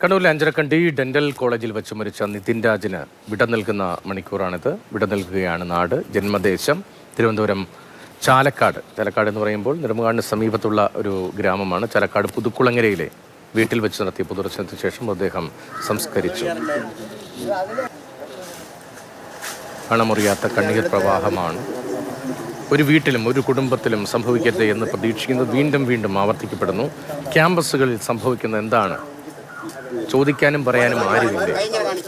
കണ്ണൂരിലെ അഞ്ചരക്കണ്ടി ഡെന്റൽ കോളേജിൽ വെച്ച് മരിച്ച നിതിൻ രാജിന് വിട നൽകുന്ന മണിക്കൂറാണിത്. വിട നൽകുകയാണ് നാട്. ജന്മദേശം തിരുവനന്തപുരം ചാലക്കാട് എന്ന് പറയുമ്പോൾ നെടുമങ്ങാടിന് സമീപത്തുള്ള ഒരു ഗ്രാമമാണ്. ചാലക്കാട് പുതുക്കുളങ്ങരയിലെ വീട്ടിൽ വെച്ച് നടത്തിയ പൊതുദർശനത്തിന് ശേഷം അദ്ദേഹം സംസ്കരിച്ചു. അണമുറിയാത്ത കണ്ണീർ പ്രവാഹമാണ്. ഒരു വീട്ടിലും ഒരു കുടുംബത്തിലും സംഭവിക്കരുത് എന്ന് പ്രതീക്ഷിക്കുന്നത് വീണ്ടും വീണ്ടും ആവർത്തിക്കപ്പെടുന്നു. ക്യാമ്പസുകളിൽ സംഭവിക്കുന്നത് എന്താണ്? ചോദിക്കാനും പറയാനും ആരുമില്ല.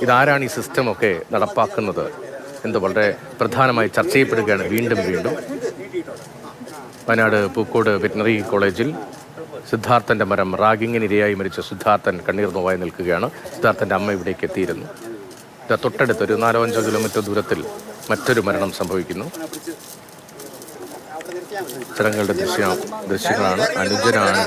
ഇതാരാണ് ഈ സിസ്റ്റമൊക്കെ നടപ്പാക്കുന്നത് എന്ന് വളരെ പ്രധാനമായി ചർച്ച ചെയ്യപ്പെടുകയാണ് വീണ്ടും വീണ്ടും. വയനാട് പൂക്കോട് വെറ്റിനറി കോളേജിൽ സിദ്ധാർത്ഥൻ്റെ മരം റാഗിങ്ങിന് ഇരയായി മരിച്ച സിദ്ധാർത്ഥൻ കണ്ണീർ നോവായി നിൽക്കുകയാണ്. സിദ്ധാർത്ഥൻ്റെ അമ്മ ഇവിടേക്ക് എത്തിയിരുന്നു. തൊട്ടടുത്ത് ഒരു 4-5 കിലോമീറ്റർ ദൂരത്തിൽ മറ്റൊരു മരണം സംഭവിക്കുന്നു. ചടങ്ങുകളുടെ ദൃശ്യങ്ങളാണ്. അനുജനാണ്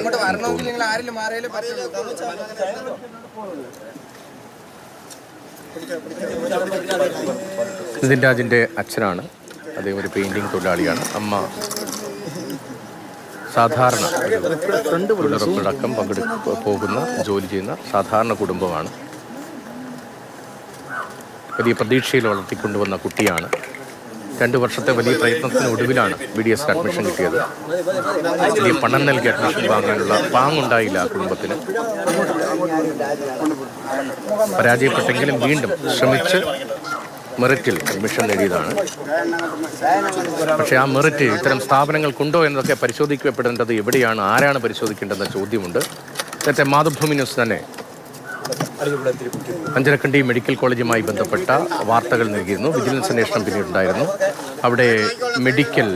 നിതിൻ രാജിൻ്റെ അച്ഛനാണ്. അദ്ദേഹം ഒരു പെയിന്റിംഗ് തൊഴിലാളിയാണ്. അമ്മ സാധാരണ തൊഴിലുറപ്പടക്കം പോകുന്ന ജോലി ചെയ്യുന്ന സാധാരണ കുടുംബമാണ്. വലിയ പ്രതീക്ഷയിൽ വളർത്തിക്കൊണ്ടുവന്ന കുട്ടിയാണ്. 2 വർഷത്തെ വലിയ പ്രയത്നത്തിന് ഒടുവിലാണ് BDS അഡ്മിഷൻ കിട്ടിയത്. വലിയ പണം നൽകി അഡ്മിഷൻ വാങ്ങാനുള്ള പാങ്ങുണ്ടായില്ല ആ കുടുംബത്തിന്. പരാജയപ്പെട്ടെങ്കിലും വീണ്ടും ശ്രമിച്ച് മെറിറ്റിൽ അഡ്മിഷൻ നേടിയതാണ്. പക്ഷേ ആ മെറിറ്റ് ഇത്തരം സ്ഥാപനങ്ങൾക്കുണ്ടോ എന്നതൊക്കെ പരിശോധിക്കപ്പെടേണ്ടത് എവിടെയാണ്, ആരാണ് പരിശോധിക്കേണ്ടതെന്ന ചോദ്യമുണ്ട്. നേരത്തെ മാതൃഭൂമി ന്യൂസ് തന്നെ അഞ്ചരക്കണ്ടി മെഡിക്കൽ കോളേജുമായി ബന്ധപ്പെട്ട വാർത്തകൾ നൽകിയിരുന്നു. വിജിലൻസ് അന്വേഷണം പിന്നീടുണ്ടായിരുന്നു. അവിടെ മെഡിക്കൽ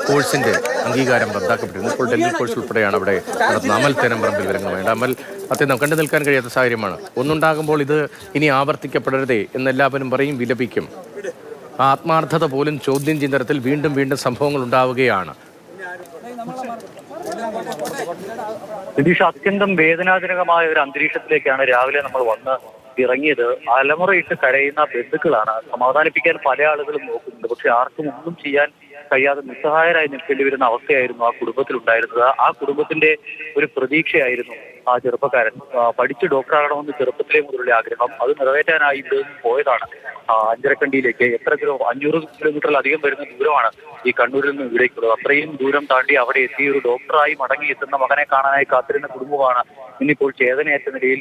കോഴ്സിന്റെ അംഗീകാരം റദ്ദാക്കപ്പെട്ടിരുന്നു. ഇപ്പോൾ ഡെന്റൽ കോഴ്സ് ഉൾപ്പെടെയാണ് അവിടെ നടത്തുന്നത്. അമൽ തേനമ്പറമ്പിൽ വരുന്നത്. അമൽ അത്യന്തം കണ്ടു നിൽക്കാൻ കഴിയാത്ത സാഹചര്യമാണ്. ഒന്നുണ്ടാകുമ്പോൾ ഇത് ഇനി ആവർത്തിക്കപ്പെടരുതേ എന്നെല്ലാവരും പറയും, വിലപിക്കും. ആ ആത്മാർത്ഥത പോലും ചോദ്യം ചെയ്യുന്ന തരത്തിൽ വീണ്ടും വീണ്ടും സംഭവങ്ങൾ ഉണ്ടാവുകയാണ്. നിതീഷ്, അത്യന്തം വേദനാജനകമായ ഒരു അന്തരീക്ഷത്തിലേക്കാണ് രാവിലെ നമ്മൾ വന്ന് ഇറങ്ങിയത്. അലമുറയിട്ട് കരയുന്ന ബന്ധുക്കളാണ്. സമാധാനിപ്പിക്കാൻ പല ആളുകളും നോക്കുന്നുണ്ട്. പക്ഷെ ആർക്കും ഒന്നും ചെയ്യാൻ കഴിയാതെ നിസ്സഹായരായി നിൽക്കേണ്ടി വരുന്ന അവസ്ഥയായിരുന്നു ആ കുടുംബത്തിലുണ്ടായിരുന്നത്. ആ കുടുംബത്തിന്റെ ഒരു പ്രതീക്ഷയായിരുന്നു ആ ചെറുപ്പക്കാരൻ. പഠിച്ച് ഡോക്ടറാകണമെന്ന് ചെറുപ്പത്തിലേ മുതലുള്ള ആഗ്രഹം, അത് നിറവേറ്റാനായി ഇവിടെ പോയതാണ് അഞ്ചരക്കണ്ടിയിലേക്ക്. 500 കിലോമീറ്ററിലധികം വരുന്ന ദൂരമാണ് ഈ കണ്ണൂരിൽ നിന്ന് ഇവിടേക്കുള്ളത്. അത്രയും ദൂരം താണ്ടി അവിടെ എത്തി ഒരു ഡോക്ടറായി മടങ്ങി എത്തുന്ന മകനെ കാണാനായി കാത്തിരുന്ന കുടുംബമാണ് ഇന്നിപ്പോൾ ചേതനയേറ്റ നിലയിൽ,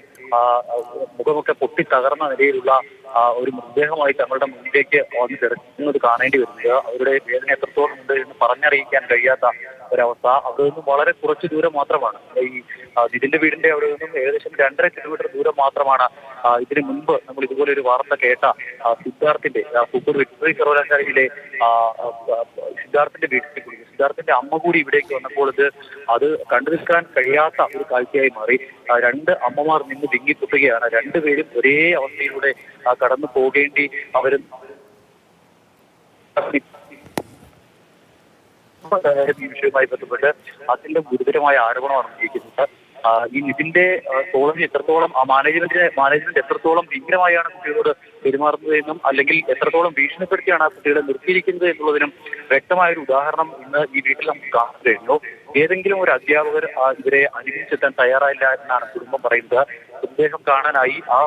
മുഖമൊക്കെ പൊട്ടി തകർന്ന നിലയിലുള്ള ഒരു മൃതദേഹമായി തങ്ങളുടെ മുന്നിലേക്ക് വന്ന് കിടക്കുന്നത് കാണേണ്ടി വരുന്നത്. അവരുടെ വേദന എത്രത്തോളം ഉണ്ട് എന്ന് പറഞ്ഞറിയിക്കാൻ കഴിയാത്ത ഒരവസ്ഥ. അവിടെ നിന്നും വളരെ കുറച്ച് ദൂരം മാത്രമാണ്, ഈ നിതിന്റെ വീടിന്റെ അവിടെ നിന്നും ഏകദേശം 2.5 കിലോമീറ്റർ ദൂരം മാത്രമാണ് ഇതിനു മുൻപ് നമ്മൾ ഇതുപോലെ ഒരു വാർത്ത കേട്ട സിദ്ധാർത്ഥിന്റെ പൂക്കോട് വെറ്റിനറി സർവകലാശാലയിലെ സിദ്ധാർത്ഥിന്റെ വീട്ടിലേക്ക് കൂടി. സിദ്ധാർത്ഥിന്റെ അമ്മ കൂടി ഇവിടേക്ക് വന്നപ്പോൾ അത് കണ്ടു നിൽക്കാൻ കഴിയാത്ത ഒരു കാഴ്ചയായി മാറി. 2 അമ്മമാർ നിന്ന് വിങ്ങിപ്പൊട്ടുകയാണ്. 2 പേരും ഒരേ അവസ്ഥയിലൂടെ കടന്നു പോകേണ്ടി അവരും ഈ വിഷയവുമായി ബന്ധപ്പെട്ട് അതിന്റെ ഗുരുതരമായ ആരോപണമാണ് ഉന്നയിക്കുന്നത്. ഈ നിതിന്റെ കോളേജ് എത്രത്തോളം മാനേജ്മെന്റ് എത്രത്തോളം ഭീകരമായാണ് കുട്ടികളോട് പെരുമാറുന്നത് എന്നും, അല്ലെങ്കിൽ എത്രത്തോളം ഭീഷണിപ്പെടുത്തിയാണ് ആ കുട്ടികളെ നിർത്തിയിരിക്കുന്നത് എന്നുള്ളതിനും വ്യക്തമായൊരു ഉദാഹരണം ഇന്ന് ഈ വീട്ടിൽ നമുക്ക് കാണാൻ കഴിഞ്ഞു. ഏതെങ്കിലും ഒരു അധ്യാപകർ ഇവരെ അനുകരിച്ചെത്താൻ തയ്യാറായില്ല എന്നാണ് കുടുംബം പറയുന്നത്. മൃതദേഹം കാണാനായി ആ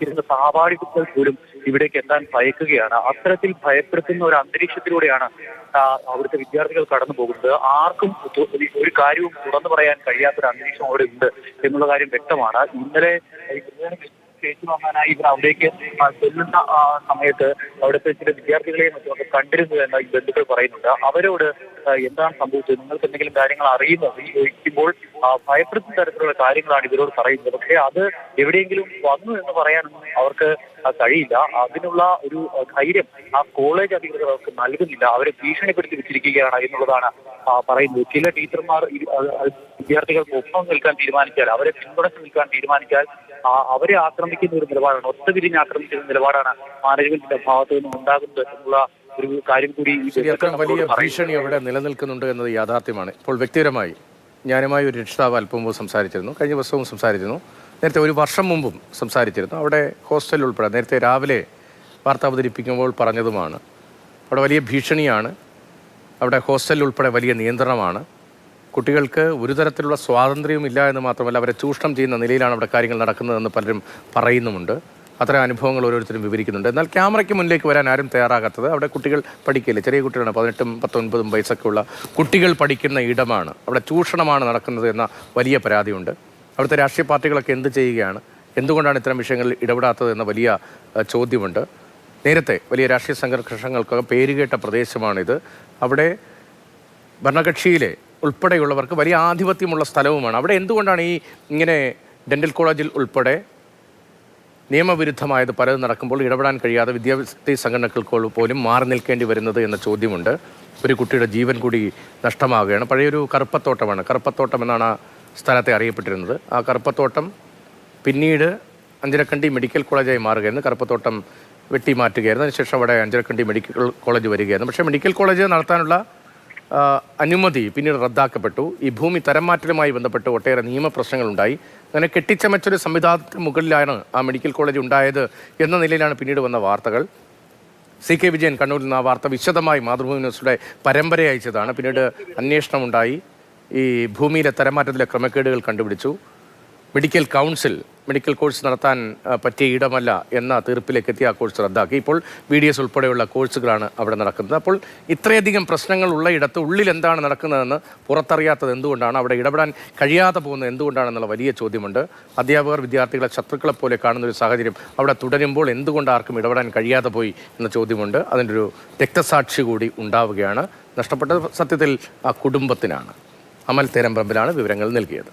ഇരുന്ന സഹപാഠി കുട്ടികൾ പോലും ഇവിടേക്ക് എത്താൻ ഭയക്കുകയാണ്. അത്തരത്തിൽ ഭയപ്പെടുത്തുന്ന ഒരു അന്തരീക്ഷത്തിലൂടെയാണ് അവിടുത്തെ വിദ്യാർത്ഥികൾ കടന്നു പോകുന്നത്. ആർക്കും ഒരു കാര്യവും തുറന്നു പറയാൻ കഴിയാത്തൊരു അന്തരീക്ഷം അവിടെ ഉണ്ട് എന്നുള്ള കാര്യം വ്യക്തമാണ്. ഇന്നലെ വാങ്ങാനായി ഇവർ അവിടേക്ക് ചെല്ലുന്ന സമയത്ത് അവിടുത്തെ ചില വിദ്യാർത്ഥികളെയും മറ്റുമൊക്കെ കണ്ടിരുന്നു എന്ന് ഈ ബന്ധുക്കൾ പറയുന്നുണ്ട്. അവരോട് എന്താണ് സംഭവിച്ചത്, നിങ്ങൾക്ക് എന്തെങ്കിലും കാര്യങ്ങൾ അറിയുമോ എന്ന് ചോദിക്കുമ്പോൾ ഭയപ്പെടുത്തുന്ന തരത്തിലുള്ള കാര്യങ്ങളാണ് ഇവരോട് പറയുന്നത്. പക്ഷേ അത് എവിടെയെങ്കിലും വന്നു എന്ന് പറയാനൊന്നും അവർക്ക് കഴിയില്ല. അതിനുള്ള ഒരു ധൈര്യം ആ കോളേജ് അധികൃതർ അവർക്ക് നൽകുന്നില്ല. അവരെ ഭീഷണിപ്പെടുത്തി വെച്ചിരിക്കുകയാണ് എന്നുള്ളതാണ് പറയുന്നത്. ചില ടീച്ചർമാർ വിദ്യാർത്ഥികൾക്ക് ഒപ്പം നിൽക്കാൻ തീരുമാനിച്ചാൽ, അവരെ പിന്തുണച്ച് നിൽക്കാൻ തീരുമാനിച്ചാൽ അവരെ ആക്രമിക്കുന്ന ഒരു നിലപാടാണ്, ഒത്തുതിരിഞ്ഞ് ആക്രമിക്കുന്ന നിലപാടാണ് മാനേജ്മെന്റിന്റെ ഭാഗത്തു നിന്നും ഉണ്ടാകുന്നത് എന്നുള്ള ഒരു കാര്യം കൂടി. വലിയ ഭീഷണി അവിടെ നിലനിൽക്കുന്നുണ്ട് എന്നത് യാഥാർത്ഥ്യമാണ്. ഇപ്പോൾ വ്യക്തിപരമായി ഞാനുമായി ഒരു രക്ഷിതാവ് അല്പം മുമ്പ് സംസാരിച്ചിരുന്നു. കഴിഞ്ഞ ദിവസവും സംസാരിച്ചിരുന്നു. നേരത്തെ 1 വർഷം മുമ്പും സംസാരിച്ചിരുന്നു. അവിടെ ഹോസ്റ്റലിൽ ഉൾപ്പെടെ നേരത്തെ രാവിലെ വാർത്ത അവതരിപ്പിക്കുമ്പോൾ പറഞ്ഞതുമാണ്. അവിടെ വലിയ ഭീഷണിയാണ്. അവിടെ ഹോസ്റ്റലിൽ ഉൾപ്പെടെ വലിയ നിയന്ത്രണമാണ്. കുട്ടികൾക്ക് ഒരു തരത്തിലുള്ള സ്വാതന്ത്ര്യവും ഇല്ല എന്ന് മാത്രമല്ല അവരെ ചൂഷണം ചെയ്യുന്ന നിലയിലാണ് അവിടെ കാര്യങ്ങൾ നടക്കുന്നതെന്ന് പലരും പറയുന്നുമുണ്ട്. അത്തരം അനുഭവങ്ങൾ ഓരോരുത്തരും വിവരിക്കുന്നുണ്ട്. എന്നാൽ ക്യാമറയ്ക്ക് മുന്നിലേക്ക് വരാൻ ആരും തയ്യാറാകാത്തത് അവിടെ കുട്ടികൾ പഠിക്കില്ല, ചെറിയ കുട്ടികളാണ്, 18ഉം 19ഉം വയസ്സൊക്കെ ഉള്ള കുട്ടികൾ പഠിക്കുന്ന ഇടമാണ്, അവിടെ ചൂഷണമാണ് നടക്കുന്നത് എന്ന വലിയ പരാതിയുണ്ട്. അവിടുത്തെ രാഷ്ട്രീയ പാർട്ടികളൊക്കെ എന്ത് ചെയ്യുകയാണ്, എന്തുകൊണ്ടാണ് ഇത്തരം വിഷയങ്ങളിൽ ഇടപെടാത്തത് എന്ന വലിയ ചോദ്യമുണ്ട്. നേരത്തെ വലിയ രാഷ്ട്രീയ സംഘർഷങ്ങൾക്കൊക്കെ പേരുകേട്ട പ്രദേശമാണിത്. അവിടെ ഭരണകക്ഷിയിലെ ഉൾപ്പെടെയുള്ളവർക്ക് വലിയ ആധിപത്യമുള്ള സ്ഥലവുമാണ്. അവിടെ എന്തുകൊണ്ടാണ് ഇങ്ങനെ ഡെൻ്റൽ കോളേജിൽ ഉൾപ്പെടെ നിയമവിരുദ്ധമായത് പലതും നടക്കുമ്പോൾ ഇടപെടാൻ കഴിയാതെ വിദ്യാർത്ഥി സംഘടനകൾക്ക് പോലും മാറി നിൽക്കേണ്ടി വരുന്നത് എന്ന ചോദ്യമുണ്ട്. ഒരു കുട്ടിയുടെ ജീവൻ കൂടി നഷ്ടമാവുകയാണ്. പഴയൊരു കറുപ്പത്തോട്ടമാണ്, കറുപ്പത്തോട്ടം എന്നാണ് ആ സ്ഥലത്തെ അറിയപ്പെട്ടിരുന്നത്. ആ കറുപ്പത്തോട്ടം പിന്നീട് അഞ്ചരക്കണ്ടി മെഡിക്കൽ കോളേജായി മാറുകയായിരുന്നു. കറുപ്പത്തോട്ടം വെട്ടിമാറ്റുകയായിരുന്നു. അതിനുശേഷം അവിടെ അഞ്ചരക്കണ്ടി മെഡിക്കൽ കോളേജ് വരികയായിരുന്നു. പക്ഷേ മെഡിക്കൽ കോളേജ് നടത്താനുള്ള അനുമതി പിന്നീട് റദ്ദാക്കപ്പെട്ടു. ഈ ഭൂമി തരം മാറ്റലുമായി ബന്ധപ്പെട്ട് ഒട്ടേറെ നിയമപ്രശ്നങ്ങളുണ്ടായി. അങ്ങനെ കെട്ടിച്ചമച്ചൊരു സംവിധാനത്തിന് മുകളിലാണ് ആ മെഡിക്കൽ കോളേജ് ഉണ്ടായത് എന്ന നിലയിലാണ് പിന്നീട് വന്ന വാർത്തകൾ. CK വിജയൻ കണ്ണൂരിൽ നിന്ന് ആ വാർത്ത വിശദമായി മാതൃഭൂമി ന്യൂസിലൂടെ പരമ്പര അയച്ചതാണ്. പിന്നീട് അന്വേഷണമുണ്ടായി. ഈ ഭൂമിയിലെ തരംമാറ്റത്തിലെ ക്രമക്കേടുകൾ കണ്ടുപിടിച്ചു. മെഡിക്കൽ കൗൺസിൽ മെഡിക്കൽ കോഴ്സ് നടത്താൻ പറ്റിയ ഇടമല്ല എന്ന തീർപ്പിലേക്ക് എത്തിയ ആ കോഴ്സ് റദ്ദാക്കി. ഇപ്പോൾ BDS ഉൾപ്പെടെയുള്ള കോഴ്സുകളാണ് അവിടെ നടക്കുന്നത്. അപ്പോൾ ഇത്രയധികം പ്രശ്നങ്ങൾ ഉള്ളയിടത്ത് ഉള്ളിൽ എന്താണ് നടക്കുന്നതെന്ന് പുറത്തറിയാത്തത് എന്തുകൊണ്ടാണ്, അവിടെ ഇടപെടാൻ കഴിയാതെ പോകുന്നത് എന്തുകൊണ്ടാണെന്നുള്ള വലിയ ചോദ്യമുണ്ട്. അധ്യാപകർ വിദ്യാർത്ഥികളെ ശത്രുക്കളെ പോലെ കാണുന്ന ഒരു സാഹചര്യം അവിടെ തുടരുമ്പോൾ എന്തുകൊണ്ട് ആർക്കും ഇടപെടാൻ കഴിയാതെ പോയി എന്ന ചോദ്യമുണ്ട്. അതിൻ്റെ ഒരു രക്തസാക്ഷി കൂടി ഉണ്ടാവുകയാണ്. നഷ്ടപ്പെട്ടത് സത്യത്തിൽ ആ കുടുംബത്തിനാണ്. അമൽ തേരമ്പറമ്പിലാണ് വിവരങ്ങൾ നൽകിയത്.